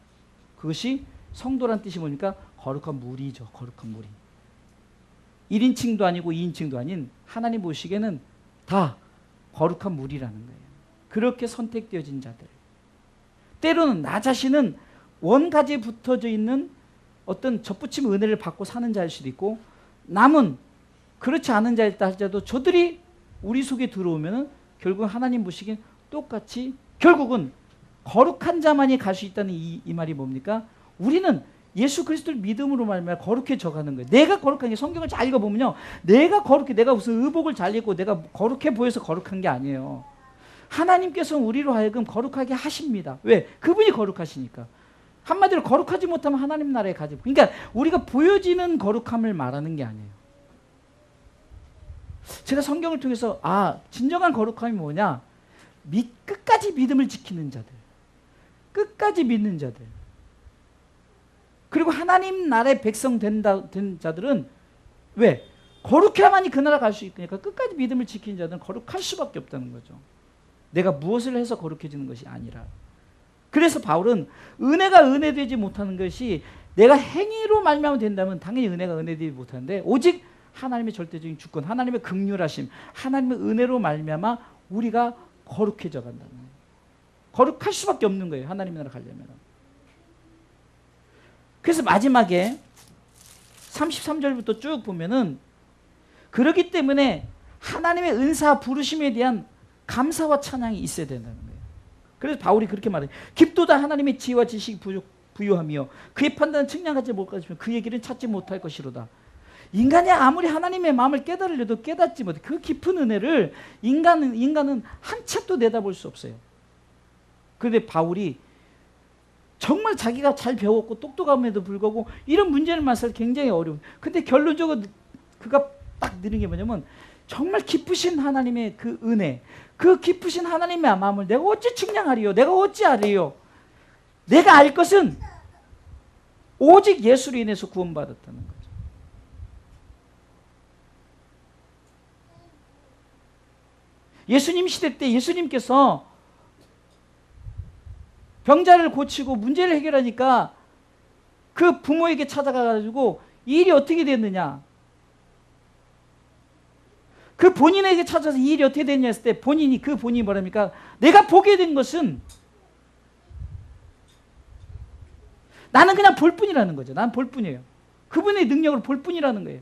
그것이 성도란 뜻이 뭡니까? 거룩한 무리죠. 거룩한 무리. 1인칭도 아니고 2인칭도 아닌 하나님 보시기에는 다 거룩한 무리라는 거예요. 그렇게 선택되어진 자들. 때로는 나 자신은 원가지에 붙어져 있는 어떤 접붙임 은혜를 받고 사는 자일 수도 있고, 남은 그렇지 않은 자일다 할지라도 저들이 우리 속에 들어오면 결국 하나님 보시기엔 똑같이 결국은 거룩한 자만이 갈 수 있다는 이 말이 뭡니까? 우리는 예수 그리스도를 믿음으로 말미암아 거룩해져 가는 거예요. 내가 거룩한 게, 성경을 잘 읽어보면요, 내가 거룩해, 내가 무슨 의복을 잘 입고 내가 거룩해 보여서 거룩한 게 아니에요. 하나님께서는 우리로 하여금 거룩하게 하십니다. 왜? 그분이 거룩하시니까. 한마디로 거룩하지 못하면 하나님 나라에 가지. 그러니까 우리가 보여지는 거룩함을 말하는 게 아니에요. 제가 성경을 통해서 진정한 거룩함이 뭐냐? 끝까지 믿음을 지키는 자들, 끝까지 믿는 자들, 그리고 하나님 나라의 백성 된 자들은 왜? 거룩해야만이 그 나라 갈 수 있으니까 끝까지 믿음을 지키는 자들은 거룩할 수밖에 없다는 거죠. 내가 무엇을 해서 거룩해지는 것이 아니라. 그래서 바울은 은혜가 은혜되지 못하는 것이 내가 행위로 말미암아 된다면 당연히 은혜가 은혜되지 못하는데, 오직 하나님의 절대적인 주권, 하나님의 긍휼하심, 하나님의 은혜로 말미암아 우리가 거룩해져 간다는 거예요. 거룩할 수밖에 없는 거예요. 하나님 나라 가려면. 그래서 마지막에 33절부터 쭉 보면은, 그렇기 때문에 하나님의 은사 부르심에 대한 감사와 찬양이 있어야 된다는 거예요. 그래서 바울이 그렇게 말해요. 깊도다 하나님의 지혜와 지식이 부유하며 그의 판단은 측량하지 못하시며 그의 길은 찾지 못할 것이로다. 인간이 아무리 하나님의 마음을 깨달으려도 깨닫지 못해. 그 깊은 은혜를 인간은 한 척도 내다볼 수 없어요. 그런데 바울이 정말 자기가 잘 배웠고 똑똑함에도 불구하고 이런 문제를 맞설 굉장히 어려운. 근데 결론적으로 그가 딱 느는 게 뭐냐면, 정말 깊으신 하나님의 그 은혜, 그 깊으신 하나님의 마음을 내가 어찌 측량하리요? 내가 어찌 아리요? 내가 알 것은 오직 예수로 인해서 구원받았다는 거죠. 예수님 시대 때 예수님께서 병자를 고치고 문제를 해결하니까 그 부모에게 찾아가가지고 이 일이 어떻게 됐느냐, 그 본인에게 찾아서 이 일이 어떻게 됐냐 했을 때 본인이 뭐랍니까? 내가 보게 된 것은 나는 그냥 볼 뿐이라는 거죠. 난 볼 뿐이에요. 그분의 능력을 볼 뿐이라는 거예요.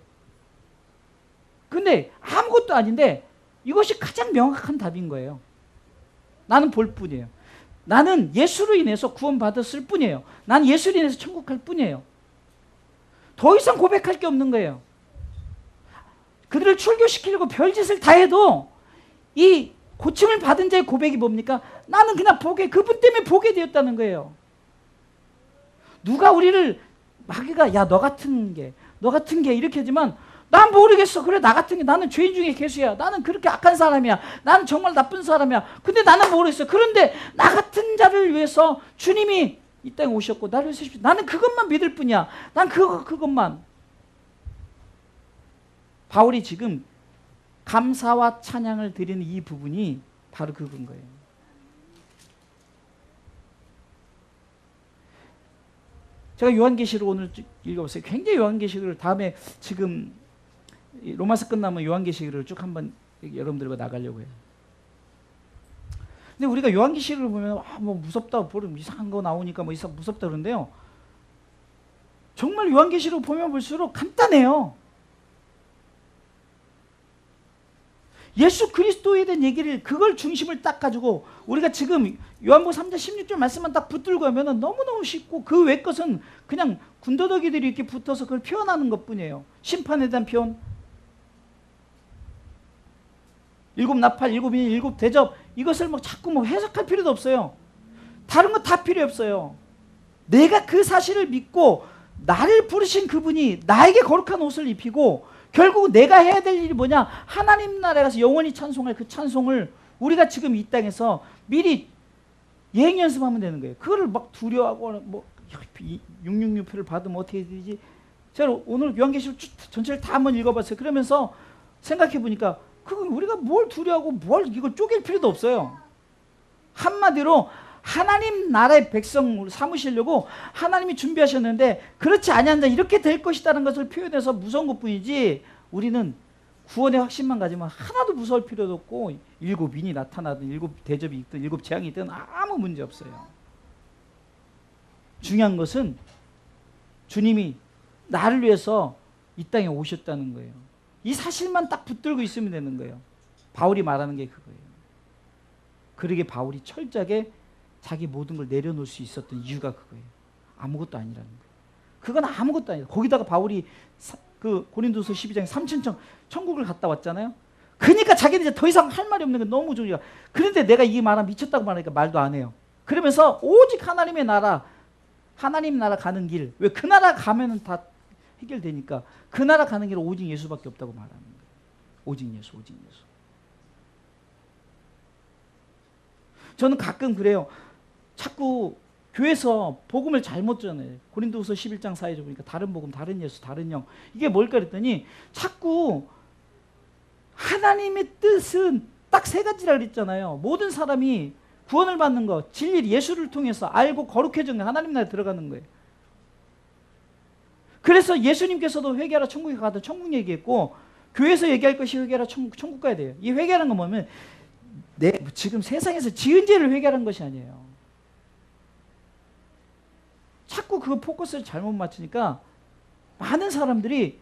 근데 아무것도 아닌데 이것이 가장 명확한 답인 거예요. 나는 볼 뿐이에요. 나는 예수로 인해서 구원받았을 뿐이에요. 난 예수로 인해서 천국 갈 뿐이에요. 더 이상 고백할 게 없는 거예요. 그들을 출교시키려고 별짓을 다 해도 이 고침을 받은 자의 고백이 뭡니까? 나는 그냥 그분 때문에 보게 되었다는 거예요. 누가 우리를 마귀가 야 너 같은 게 이렇게 하지만 난 모르겠어. 그래, 나 같은 게, 나는 죄인 중에 괴수야. 나는 그렇게 악한 사람이야. 나는 정말 나쁜 사람이야. 근데 나는 모르겠어. 그런데 나 같은 자를 위해서 주님이 이 땅에 오셨고 나를 위해서 나는 그것만 믿을 뿐이야. 난 그것만. 바울이 지금 감사와 찬양을 드리는 이 부분이 바로 그건 거예요. 제가 요한계시록 오늘 읽어봤어요. 굉장히 요한계시록을 다음에 지금 로마서 끝나면 요한계시록을 쭉 한번 여러분들과 나가려고 해요. 근데 우리가 요한계시록을 보면 뭐 무섭다, 이상한 거 나오니까 뭐 무섭다 그러는데요. 정말 요한계시록 보면 볼수록 간단해요. 예수 그리스도에 대한 얘기를, 그걸 중심을 딱 가지고 우리가 지금 요한복음 3장 16절 말씀만 딱 붙들고 하면 너무너무 쉽고, 그 외 것은 그냥 군더더기들이 이렇게 붙어서 그걸 표현하는 것뿐이에요. 심판에 대한 표현, 일곱 나팔, 일곱 인, 일곱 대접, 이것을 막 자꾸 뭐 해석할 필요도 없어요. 다른 거 다 필요 없어요. 내가 그 사실을 믿고 나를 부르신 그분이 나에게 거룩한 옷을 입히고, 결국 내가 해야 될 일이 뭐냐? 하나님 나라에 가서 영원히 찬송할 그 찬송을 우리가 지금 이 땅에서 미리 예행 연습하면 되는 거예요. 그거를 막 두려워하고 뭐 666표를 받으면 어떻게 되지? 제가 오늘 요한계시록 전체를 다 한번 읽어봤어요. 그러면서 생각해 보니까 그건 우리가 뭘 두려워하고 뭘 이걸 쪼갤 필요도 없어요. 한마디로 하나님 나라의 백성을 삼으시려고 하나님이 준비하셨는데 그렇지 아니한다 이렇게 될 것이라는 것을 표현해서 무서운 것뿐이지, 우리는 구원의 확신만 가지면 하나도 무서울 필요도 없고 일곱 인이 나타나든 일곱 대접이 있든 일곱 재앙이 있든 아무 문제 없어요. 중요한 것은 주님이 나를 위해서 이 땅에 오셨다는 거예요. 이 사실만 딱 붙들고 있으면 되는 거예요. 바울이 말하는 게 그거예요. 그러게 바울이 철저하게 자기 모든 걸 내려놓을 수 있었던 이유가 그거예요. 아무것도 아니라는 거예요. 그건 아무것도 아니에요. 거기다가 바울이 그 고린도서 12장에 삼천청 천국을 갔다 왔잖아요. 그러니까 자기는 이제 더 이상 할 말이 없는 게 너무 좋으니까. 그런데 내가 이 말은 미쳤다고 말하니까 말도 안 해요. 그러면서 오직 하나님의 나라, 하나님 나라 가는 길, 왜 그 나라 가면은 다 해결되니까 그 나라 가는 길은 오직 예수밖에 없다고 말하는 거예요. 오직 예수, 오직 예수. 저는 가끔 그래요. 자꾸 교회에서 복음을 잘못 전해요. 고린도후서 11장 4절에 보니까 다른 복음, 다른 예수, 다른 영. 이게 뭘까 그랬더니 자꾸 하나님의 뜻은 딱 세 가지라 그랬잖아요. 모든 사람이 구원을 받는 것, 진리 예수를 통해서 알고 거룩해진 하나님 나라에 들어가는 거예요. 그래서 예수님께서도 회개하라 천국에 가다 천국 얘기했고, 교회에서 얘기할 것이 회개하라 천국 가야 돼요. 이 회개하는 거 뭐냐면 지금 세상에서 지은 죄를 회개하는 것이 아니에요. 자꾸 그 포커스를 잘못 맞추니까 많은 사람들이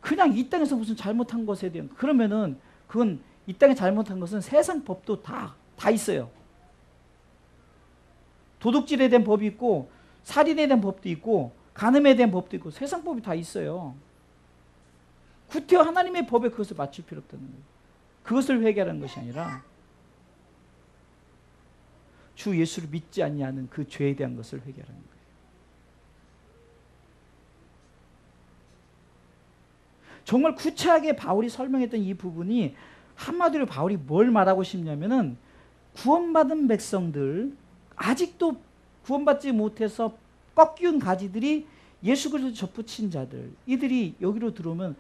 그냥 이 땅에서 무슨 잘못한 것에 대한, 그러면은 그건 이 땅에 잘못한 것은 세상 법도 다 있어요. 도둑질에 대한 법이 있고 살인에 대한 법도 있고 간음에 대한 법도 있고 세상 법이 다 있어요. 구태여 하나님의 법에 그것을 맞출 필요 없다는 거예요. 그것을 회개하는 것이 아니라 주 예수를 믿지 아니하는 그 죄에 대한 것을 회개하는 거예요. 정말 구체하게 바울이 설명했던 이 부분이, 한마디로 바울이 뭘 말하고 싶냐면은 구원받은 백성들, 아직도 구원받지 못해서 꺾이운 가지들이 예수 그리스도 접붙인 자들, 이들이 여기로 들어오면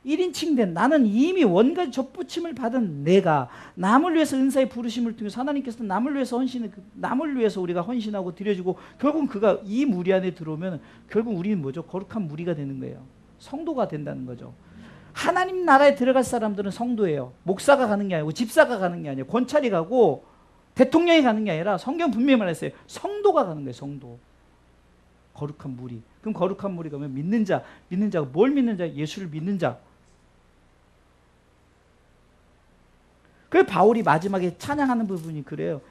1인칭 된, 나는 이미 원가지 접붙임을 받은 내가 남을 위해서 은사의 부르심을 통해서 하나님께서 남을 위해서 남을 위해서 우리가 헌신하고 드려주고, 결국 그가 이 무리 안에 들어오면 결국 우리는 뭐죠? 거룩한 무리가 되는 거예요. 성도가 된다는 거죠. 하나님 나라에 들어갈 사람들은 성도예요. 목사가 가는 게 아니고 집사가 가는 게 아니에요. 권찰이 가고 대통령이 가는 게 아니라 성경 분명히 말했어요. 성도가 가는 거예요. 성도. 거룩한 무리. 그럼 거룩한 무리가 면 믿는 자, 믿는 자가 뭘 믿는 자? 예수를 믿는 자. 그래서 바울이 마지막에 찬양하는 부분이 그래요.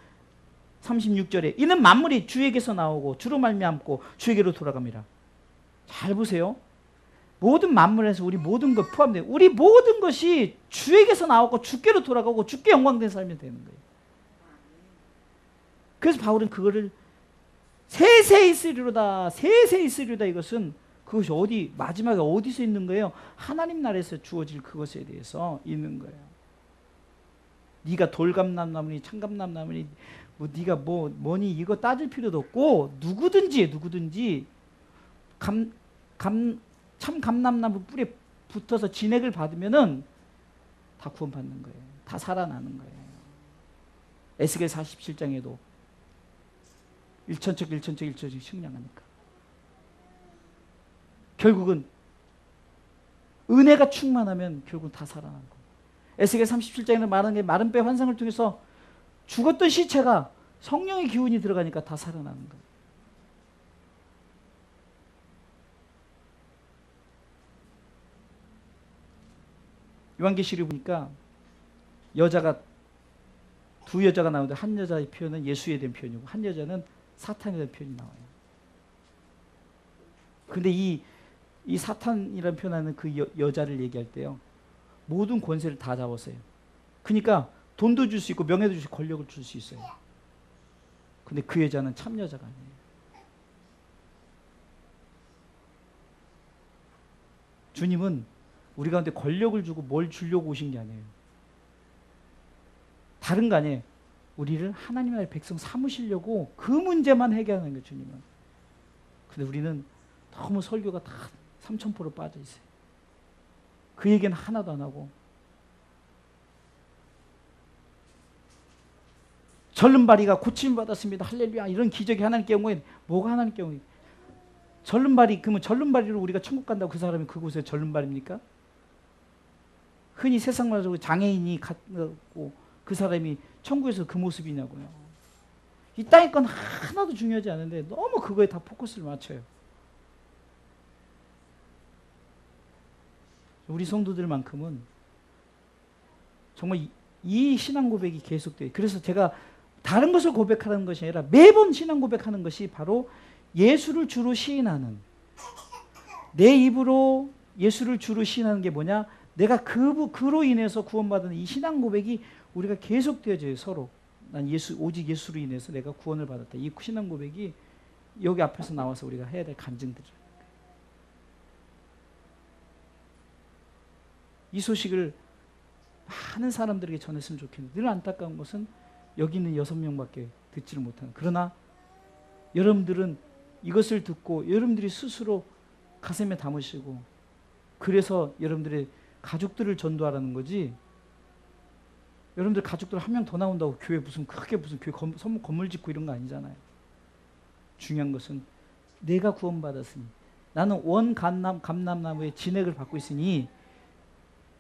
36절에 이는 만물이 주에게서 나오고 주로 말미암고 주에게로 돌아갑니다. 잘 보세요. 모든 만물에서 우리 모든 것 포함돼요. 우리 모든 것이 주에게서 나오고 주께로 돌아가고 주께 영광된 삶이 되는 거예요. 그래서 바울은 그거를 세세히 있으리로다, 세세히 있으리로다, 이것은 그것이 어디 마지막에 어디서 있는 거예요? 하나님 나라에서 주어질 그것에 대해서 있는 거예요. 네가 돌감남나무니 참감남나무니 뭐 네가 뭐니 이거 따질 필요도 없고, 누구든지 참감남나무 뿌리에 붙어서 진액을 받으면은 다 구원받는 거예요. 다 살아나는 거예요. 에스겔 47장에도 일천척 측량하니까 결국은 은혜가 충만하면 결국은 다 살아나고, 에스겔 37장에는 말하는 게 마른 뼈 환상을 통해서 죽었던 시체가 성령의 기운이 들어가니까 다 살아나는 거예요. 요한계시록 보니까 두 여자가 나오는데 한 여자의 표현은 예수에 대한 표현이고 한 여자는 사탄에 대한 표현이 나와요. 근데 이 사탄이라는 표현하는 그 여자를 얘기할 때요, 모든 권세를 다 잡았어요. 그러니까 돈도 줄 수 있고 명예도 줄 수 있고 권력을 줄 수 있어요. 근데 그 여자는 참 여자가 아니에요. 주님은 우리 가운데 권력을 주고 뭘 주려고 오신 게 아니에요. 다른 거 아니에요. 우리를 하나님의 백성 삼으시려고 그 문제만 해결하는 거예요, 주님은. 근데 우리는 너무 설교가 다 삼천포로 빠져 있어요. 그 얘기는 하나도 안 하고 절름발이가 고침을 받았습니다. 할렐루야. 이런 기적이 하나님께 온 거예요. 뭐가 하나님께 온 거예요? 절름발이, 그러면 절름발이로 우리가 천국 간다고 그 사람이 그곳에 절름발입니까? 흔히 세상 말로 장애인이 갔고 그 사람이 천국에서 그 모습이냐고요. 이 땅의 건 하나도 중요하지 않은데 너무 그거에 다 포커스를 맞춰요. 우리 성도들만큼은 정말 이 신앙 고백이 계속돼요. 그래서 제가 다른 것을 고백하는 것이 아니라 매번 신앙 고백하는 것이 바로 예수를 주로 시인하는, 내 입으로 예수를 주로 시인하는 게 뭐냐? 내가 그로 인해서 구원받은 이 신앙 고백이 우리가 계속되어져요. 서로. 난 오직 예수로 인해서 내가 구원을 받았다. 이 신앙 고백이 여기 앞에서 나와서 우리가 해야 될 간증들이에요. 이 소식을 많은 사람들에게 전했으면 좋겠는데 늘 안타까운 것은 여기 있는 6명밖에 듣지를 못하는. 그러나 여러분들은 이것을 듣고 여러분들이 스스로 가슴에 담으시고, 그래서 여러분들의 가족들을 전도하라는 거지, 여러분들 가족들 한 명 더 나온다고 교회 무슨 크게 무슨 교회 건물 짓고 이런 거 아니잖아요. 중요한 것은 내가 구원받았으니, 나는 원 감람나무의 진액을 받고 있으니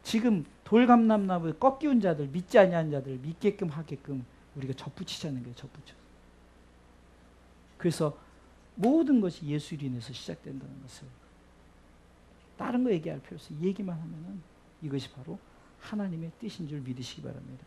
지금 돌감람나무에 꺾이운 자들, 믿지 아니한 자들 믿게끔 하게끔 우리가 접붙이자는 거예요. 접붙여. 그래서 모든 것이 예수로 인해서 시작된다는 것을, 다른 거 얘기할 필요 없어요. 얘기만 하면은 이것이 바로 하나님의 뜻인 줄 믿으시기 바랍니다.